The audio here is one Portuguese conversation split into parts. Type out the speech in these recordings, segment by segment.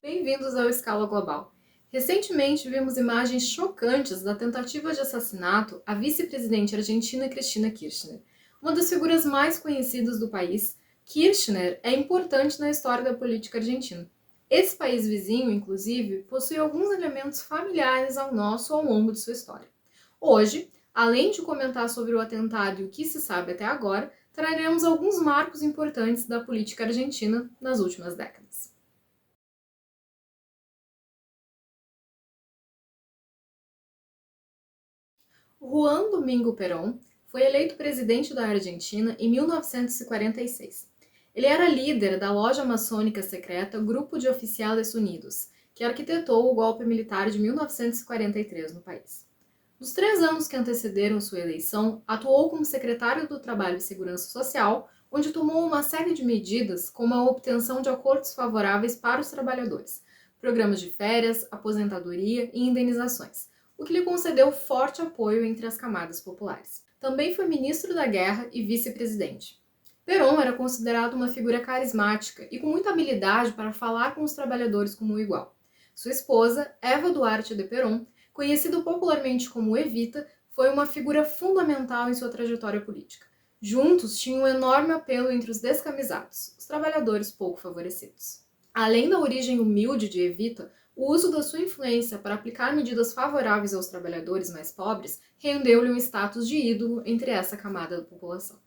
Bem-vindos ao Escala Global. Recentemente vimos imagens chocantes da tentativa de assassinato à vice-presidente argentina Cristina Kirchner. Uma das figuras mais conhecidas do país, Kirchner é importante na história da política argentina. Esse país vizinho, inclusive, possui alguns elementos familiares ao nosso ao longo de sua história. Hoje, além de comentar sobre o atentado e o que se sabe até agora, traremos alguns marcos importantes da política argentina nas últimas décadas. Juan Domingo Perón foi eleito presidente da Argentina em 1946. Ele era líder da loja maçônica secreta Grupo de Oficiales Unidos, que arquitetou o golpe militar de 1943 no país. Nos 3 anos que antecederam sua eleição, atuou como secretário do Trabalho e Segurança Social, onde tomou uma série de medidas como a obtenção de acordos favoráveis para os trabalhadores, programas de férias, aposentadoria e indenizações, o que lhe concedeu forte apoio entre as camadas populares. Também foi ministro da Guerra e vice-presidente. Perón era considerado uma figura carismática e com muita habilidade para falar com os trabalhadores como um igual. Sua esposa, Eva Duarte de Perón, conhecida popularmente como Evita, foi uma figura fundamental em sua trajetória política. Juntos tinham um enorme apelo entre os descamisados, os trabalhadores pouco favorecidos. Além da origem humilde de Evita, o uso da sua influência para aplicar medidas favoráveis aos trabalhadores mais pobres rendeu-lhe um status de ídolo entre essa camada da população.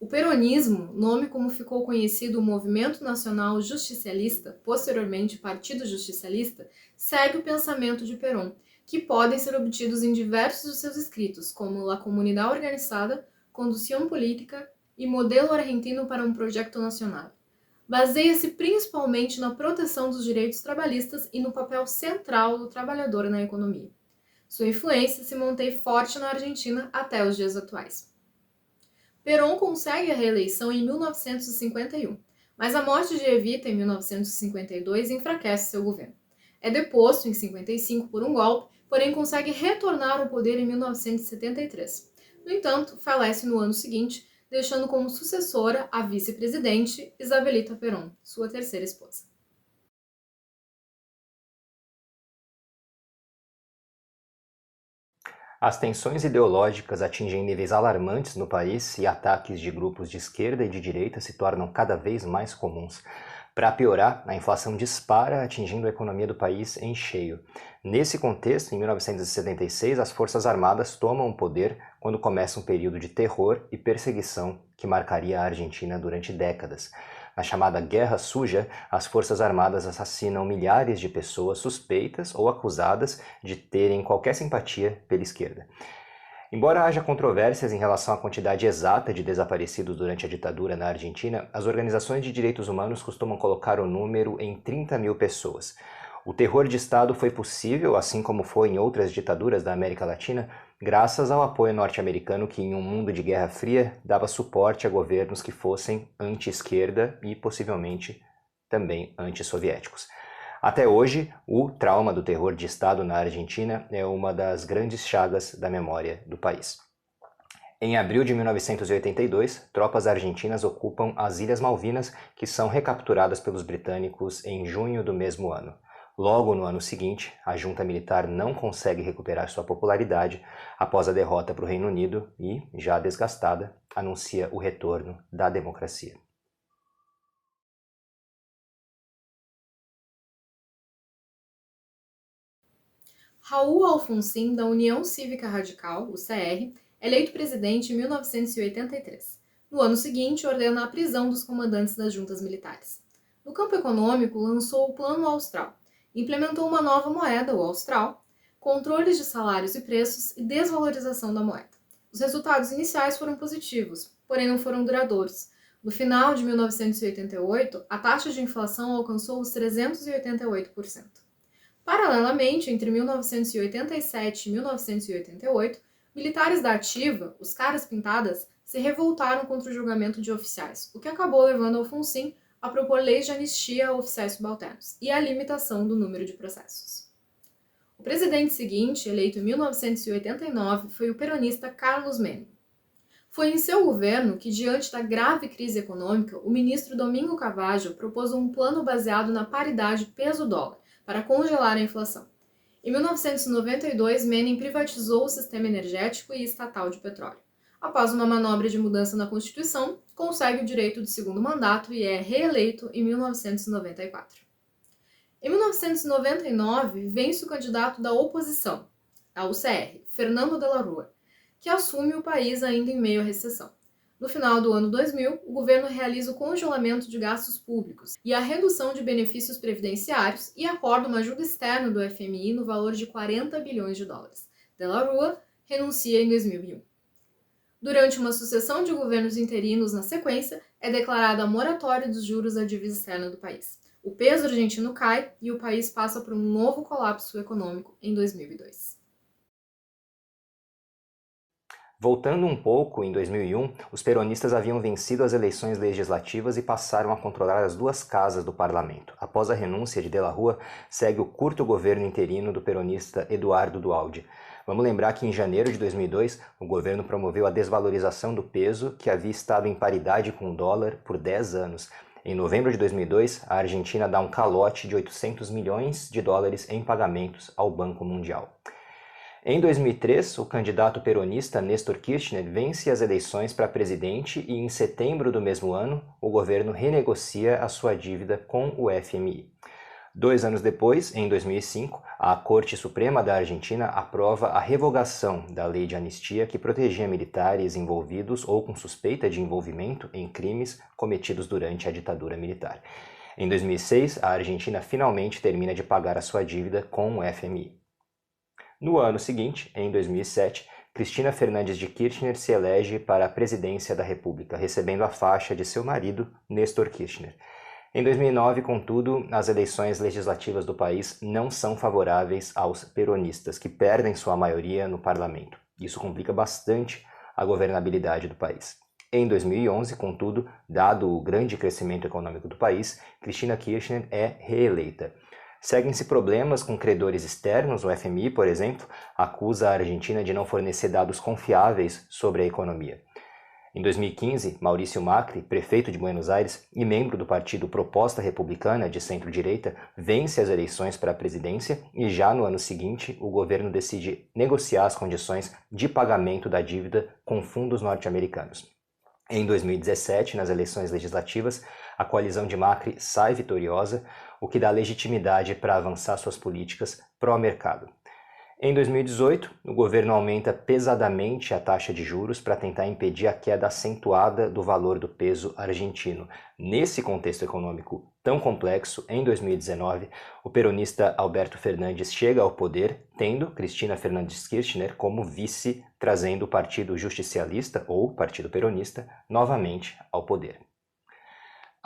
O peronismo, nome como ficou conhecido o Movimento Nacional Justicialista, posteriormente Partido Justicialista, segue o pensamento de Perón, que podem ser obtidos em diversos de seus escritos, como La Comunidad Organizada, Conducción Política e Modelo Argentino para um Projeto Nacional. Baseia-se principalmente na proteção dos direitos trabalhistas e no papel central do trabalhador na economia. Sua influência se mantém forte na Argentina até os dias atuais. Perón consegue a reeleição em 1951, mas a morte de Evita em 1952 enfraquece seu governo. É deposto em 55 por um golpe, porém consegue retornar ao poder em 1973. No entanto, falece no ano seguinte, deixando como sucessora a vice-presidente Isabelita Perón, sua terceira esposa. As tensões ideológicas atingem níveis alarmantes no país e ataques de grupos de esquerda e de direita se tornam cada vez mais comuns. Para piorar, a inflação dispara, atingindo a economia do país em cheio. Nesse contexto, em 1976, as Forças Armadas tomam o poder quando começa um período de terror e perseguição que marcaria a Argentina durante décadas. Na chamada Guerra Suja, as Forças Armadas assassinam milhares de pessoas suspeitas ou acusadas de terem qualquer simpatia pela esquerda. Embora haja controvérsias em relação à quantidade exata de desaparecidos durante a ditadura na Argentina, as organizações de direitos humanos costumam colocar o número em 30 mil pessoas. O terror de Estado foi possível, assim como foi em outras ditaduras da América Latina, graças ao apoio norte-americano que, em um mundo de Guerra Fria, dava suporte a governos que fossem anti-esquerda e, possivelmente, também anti-soviéticos. Até hoje, o trauma do terror de Estado na Argentina é uma das grandes chagas da memória do país. Em abril de 1982, tropas argentinas ocupam as Ilhas Malvinas, que são recapturadas pelos britânicos em junho do mesmo ano. Logo no ano seguinte, a junta militar não consegue recuperar sua popularidade após a derrota para o Reino Unido e, já desgastada, anuncia o retorno da democracia. Raul Alfonsín, da União Cívica Radical, o CR, eleito presidente em 1983. No ano seguinte, ordena a prisão dos comandantes das juntas militares. No campo econômico, lançou o Plano Austral. Implementou uma nova moeda, o Austral, controles de salários e preços e desvalorização da moeda. Os resultados iniciais foram positivos, porém não foram duradouros. No final de 1988, a taxa de inflação alcançou os 388%. Paralelamente, entre 1987 e 1988, militares da ativa, os caras pintadas, se revoltaram contra o julgamento de oficiais, o que acabou levando Alfonsín a propor leis de anistia a oficiais subalternos e a limitação do número de processos. O presidente seguinte, eleito em 1989, foi o peronista Carlos Menem. Foi em seu governo que, diante da grave crise econômica, o ministro Domingo Cavallo propôs um plano baseado na paridade peso-dólar para congelar a inflação. Em 1992, Menem privatizou o sistema energético e estatal de petróleo. Após uma manobra de mudança na Constituição, consegue o direito de segundo mandato e é reeleito em 1994. Em 1999, vence o candidato da oposição, a UCR, Fernando de la Rúa, que assume o país ainda em meio à recessão. No final do ano 2000, o governo realiza o congelamento de gastos públicos e a redução de benefícios previdenciários e acorda uma ajuda externa do FMI no valor de 40 bilhões de dólares. De la Rúa renuncia em 2001. Durante uma sucessão de governos interinos na sequência, é declarada a moratória dos juros da dívida externa do país. O peso argentino cai e o país passa por um novo colapso econômico em 2002. Voltando um pouco, em 2001, os peronistas haviam vencido as eleições legislativas e passaram a controlar as duas casas do parlamento. Após a renúncia de De la Rúa, segue o curto governo interino do peronista Eduardo Duhalde. Vamos lembrar que em janeiro de 2002, o governo promoveu a desvalorização do peso, que havia estado em paridade com o dólar por 10 anos. Em novembro de 2002, a Argentina dá um calote de 800 milhões de dólares em pagamentos ao Banco Mundial. Em 2003, o candidato peronista Néstor Kirchner vence as eleições para presidente e em setembro do mesmo ano, o governo renegocia a sua dívida com o FMI. 2 anos depois, em 2005, a Corte Suprema da Argentina aprova a revogação da lei de anistia que protegia militares envolvidos ou com suspeita de envolvimento em crimes cometidos durante a ditadura militar. Em 2006, a Argentina finalmente termina de pagar a sua dívida com o FMI. No ano seguinte, em 2007, Cristina Fernández de Kirchner se elege para a presidência da República, recebendo a faixa de seu marido, Néstor Kirchner. Em 2009, contudo, as eleições legislativas do país não são favoráveis aos peronistas, que perdem sua maioria no parlamento. Isso complica bastante a governabilidade do país. Em 2011, contudo, dado o grande crescimento econômico do país, Cristina Kirchner é reeleita. Seguem-se problemas com credores externos, o FMI, por exemplo, acusa a Argentina de não fornecer dados confiáveis sobre a economia. Em 2015, Maurício Macri, prefeito de Buenos Aires e membro do partido Proposta Republicana de centro-direita, vence as eleições para a presidência e já no ano seguinte o governo decide negociar as condições de pagamento da dívida com fundos norte-americanos. Em 2017, nas eleições legislativas, a coalizão de Macri sai vitoriosa, o que dá legitimidade para avançar suas políticas pró-mercado. Em 2018, o governo aumenta pesadamente a taxa de juros para tentar impedir a queda acentuada do valor do peso argentino. Nesse contexto econômico tão complexo, em 2019, o peronista Alberto Fernandes chega ao poder, tendo Cristina Fernández Kirchner como vice, trazendo o Partido Justicialista, ou Partido Peronista, novamente ao poder.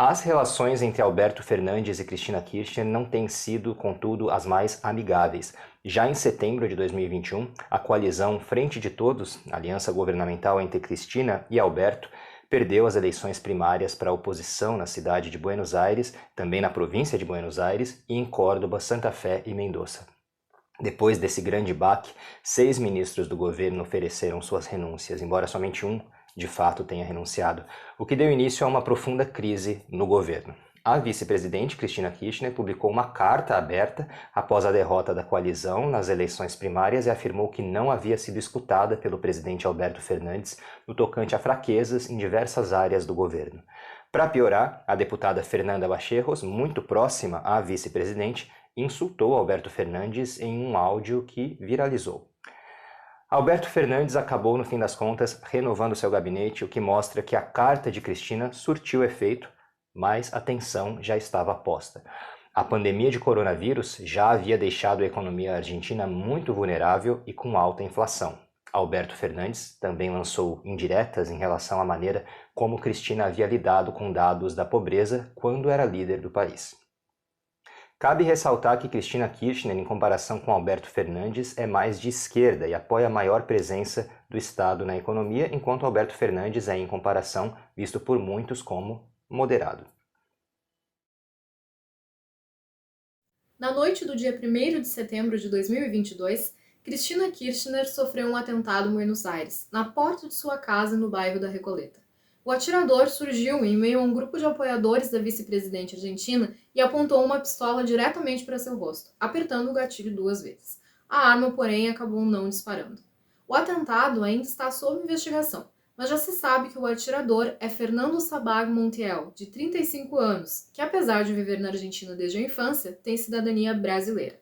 As relações entre Alberto Fernandes e Cristina Kirchner não têm sido, contudo, as mais amigáveis. Já em setembro de 2021, a coalizão Frente de Todos, aliança governamental entre Cristina e Alberto, perdeu as eleições primárias para a oposição na cidade de Buenos Aires, também na província de Buenos Aires e em Córdoba, Santa Fé e Mendoza. Depois desse grande baque, 6 ministros do governo ofereceram suas renúncias, embora somente um de fato tenha renunciado, o que deu início a uma profunda crise no governo. A vice-presidente Cristina Kirchner publicou uma carta aberta após a derrota da coalizão nas eleições primárias e afirmou que não havia sido escutada pelo presidente Alberto Fernandes no tocante a fraquezas em diversas áreas do governo. Para piorar, a deputada Fernanda Bachejos, muito próxima à vice-presidente, insultou Alberto Fernandes em um áudio que viralizou. Alberto Fernandes acabou, no fim das contas, renovando seu gabinete, o que mostra que a carta de Cristina surtiu efeito, mas a tensão já estava posta. A pandemia de coronavírus já havia deixado a economia argentina muito vulnerável e com alta inflação. Alberto Fernandes também lançou indiretas em relação à maneira como Cristina havia lidado com dados da pobreza quando era líder do país. Cabe ressaltar que Cristina Kirchner, em comparação com Alberto Fernandes, é mais de esquerda e apoia a maior presença do Estado na economia, enquanto Alberto Fernandes é, em comparação, visto por muitos como moderado. Na noite do dia 1º de setembro de 2022, Cristina Kirchner sofreu um atentado em Buenos Aires, na porta de sua casa no bairro da Recoleta. O atirador surgiu em meio a um grupo de apoiadores da vice-presidente argentina e apontou uma pistola diretamente para seu rosto, apertando o gatilho 2 vezes. A arma, porém, acabou não disparando. O atentado ainda está sob investigação, mas já se sabe que o atirador é Fernando Sabag Montiel, de 35 anos, que apesar de viver na Argentina desde a infância, tem cidadania brasileira.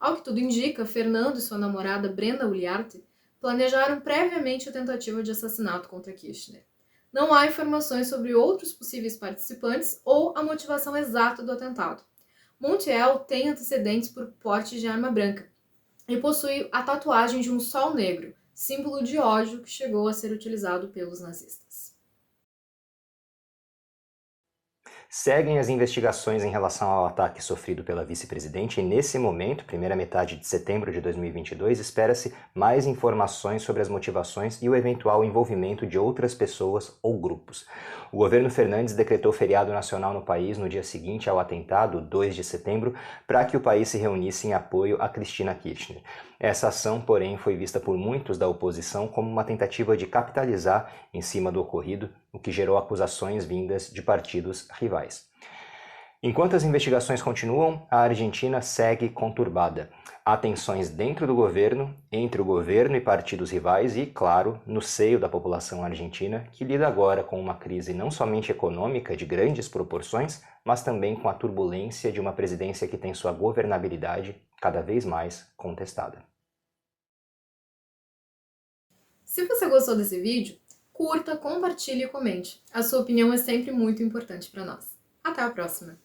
Ao que tudo indica, Fernando e sua namorada Brenda Uliarte planejaram previamente a tentativa de assassinato contra Kirchner. Não há informações sobre outros possíveis participantes ou a motivação exata do atentado. Montiel tem antecedentes por porte de arma branca e possui a tatuagem de um sol negro, símbolo de ódio que chegou a ser utilizado pelos nazistas. Seguem as investigações em relação ao ataque sofrido pela vice-presidente e, nesse momento, primeira metade de setembro de 2022, espera-se mais informações sobre as motivações e o eventual envolvimento de outras pessoas ou grupos. O governo Fernandes decretou feriado nacional no país no dia seguinte ao atentado, 2 de setembro, para que o país se reunisse em apoio a Cristina Kirchner. Essa ação, porém, foi vista por muitos da oposição como uma tentativa de capitalizar em cima do ocorrido, o que gerou acusações vindas de partidos rivais. Enquanto as investigações continuam, a Argentina segue conturbada. Há tensões dentro do governo, entre o governo e partidos rivais e, claro, no seio da população argentina, que lida agora com uma crise não somente econômica de grandes proporções, mas também com a turbulência de uma presidência que tem sua governabilidade cada vez mais contestada. Se você gostou desse vídeo, curta, compartilhe e comente. A sua opinião é sempre muito importante para nós. Até a próxima!